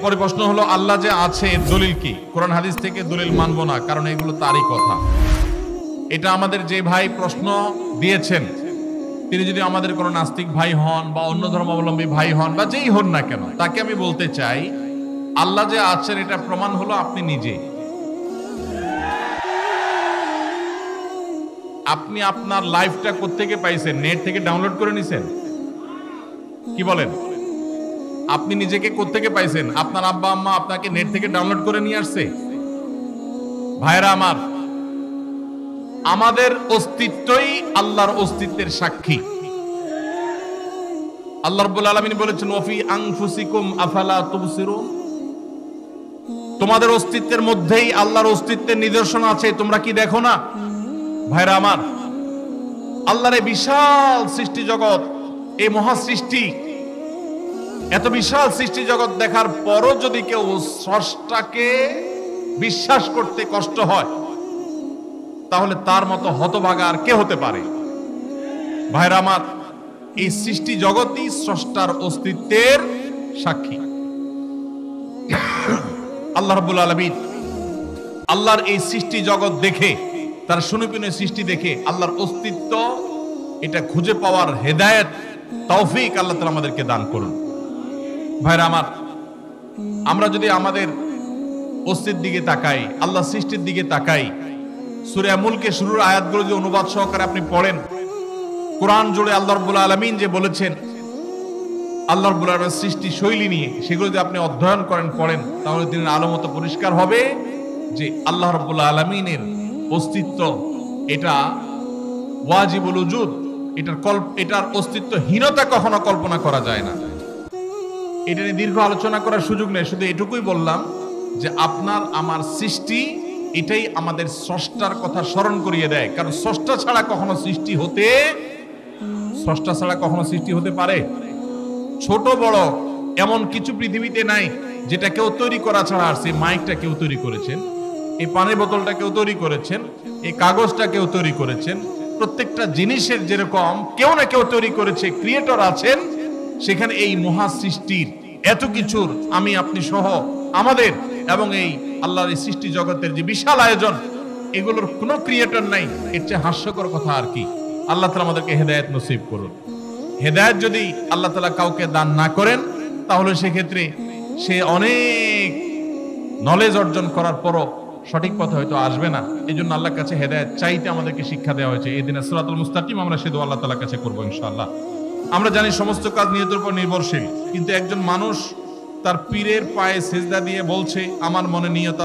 এরপরে প্রশ্ন হলো আল্লাহ যে আছে এর দলিল কি? কোরআন হাদিস থেকে দলিল মানবো না, কারণ এগুলো তারই কথা। এটা আমাদের যে ভাই প্রশ্ন দিয়েছেন তিনি যদি আমাদের কোনো নাস্তিক ভাই হন বা অন্য ধর্মাবলম্বী ভাই হন বা যেই হন না কেন, তাকে আমি বলতে চাই আল্লাহ যে আছেন এটা প্রমাণ হলো আপনি নিজে। আপনি আপনার লাইফটা কোত্থেকে পাইছেন? নেট থেকে ডাউনলোড করে নিছেন? কি বলেন? আপনি নিজেকে কোত্থেকে পাইছেন? আপনার আব্বা আম্মা আপনাকে নেট থেকে ডাউনলোড করে নিয়ে আসছে? ভাইরা আমার, আমাদের অস্তিত্বই আল্লাহর অস্তিত্বের সাক্ষী। আল্লাহ রাব্বুল আলামিন বলেছেন ওয়াফি আনফুসিকুম আফালা তুবসিরুন, তোমাদের অস্তিত্বের মধ্যেই আল্লাহর অস্তিত্বের নিদর্শন আছে, তোমরা কি দেখো না? ভাইরা আমার, আল্লাহর এই বিশাল সৃষ্টি জগৎ, এই মহা সৃষ্টি, এত বিশাল সৃষ্টি জগৎ দেখার পরও যদি কেউ স্রষ্টাকে বিশ্বাস করতে কষ্ট হয়, তাহলে তার মতো হতভাগা আর কে হতে পারে? ভাইরা আমার, এই সৃষ্টি জগৎই স্রষ্টার অস্তিত্বের সাক্ষী। আল্লাহ রাব্বুল আলামিন আল্লাহর এই সৃষ্টি জগৎ দেখে, তার সুনিপুণ সৃষ্টি দেখে আল্লাহর অস্তিত্ব এটা খুঁজে পাওয়ার হেদায়েত, তৌফিক আল্লাহ তাআলা আমাদেরকে দান করুন। ভাইরা আমার, আমরা যদি আমাদের অস্তিত্বের দিকে তাকাই, আল্লাহ সৃষ্টির দিকে তাকাই, সূরা মুলকের শুরুর আয়াতগুলো যদি অনুবাদ সহকারে আপনি পড়েন, কোরআন জুড়ে আল্লাহ রাব্বুল আলামিন যে বলেছেন আল্লাহ রাব্বুল আলামিনের সৃষ্টি শৈলী নিয়ে, সেগুলো যদি আপনি অধ্যয়ন করেন, পড়েন, তাহলে দিনের আলো মতো পরিষ্কার হবে যে আল্লাহ রাব্বুল আলামিনের অস্তিত্ব এটা ওয়াজিবুল উজুদ, এটার অস্তিত্বহীনতা কখনো কল্পনা করা যায় না। এটা নিয়ে দীর্ঘ আলোচনা করার সুযোগ নেই, শুধু এটুকুই বললাম যে আপনার আমার সৃষ্টি এটাই আমাদের স্রষ্টার কথা স্মরণ করিয়ে দেয়। কারণ স্রষ্টা ছাড়া কখনো সৃষ্টি হতে পারে? ছোট বড় এমন কিছু পৃথিবীতে নাই যেটা কেউ তৈরি করা ছাড়া আসছে। মাইকটা কেউ তৈরি করেছেন, এই পানির বোতলটা কেউ তৈরি করেছেন, এই কাগজটা কেউ তৈরি করেছেন। প্রত্যেকটা জিনিসের যেরকম কেউ না কেউ তৈরি করেছে, ক্রিয়েটর আছেন, সেখানে এই মহা সৃষ্টির এত কিছুর আমি আপনি সহ আমাদের এবং এই আল্লাহর এই সৃষ্টি জগতের যে বিশাল আয়োজন, এগুলোর কোনো ক্রিয়েটর নাই। এর চেয়ে হাস্যকর কথা আর কি? আল্লাহ তাআলা আমাদেরকে হেদায়েত নসিব করুন। হেদায়েত যদি আল্লাহ তাআলা কাউকে দান না করেন, তাহলে সেক্ষেত্রে সে অনেক নলেজ অর্জন করার পরও সঠিক পথে হয়তো আসবে না। এই জন্য আল্লাহর কাছে হেদায়েত চাইতে আমাদেরকে শিক্ষা দেওয়া হয়েছে। এই দিনে সিরাতুল মুস্তাকিম আমরা সে দোয়া আল্লাহ তাআলার কাছে করবো ইনশাআল্লাহ। আমরা জানি সমস্ত কাজ নিয়তের উপর নির্ভরশীল, কিন্তু একজন মানুষ তার পীরের পায়ে সিজদা দিয়ে বলছে আমার মনে নিয়ত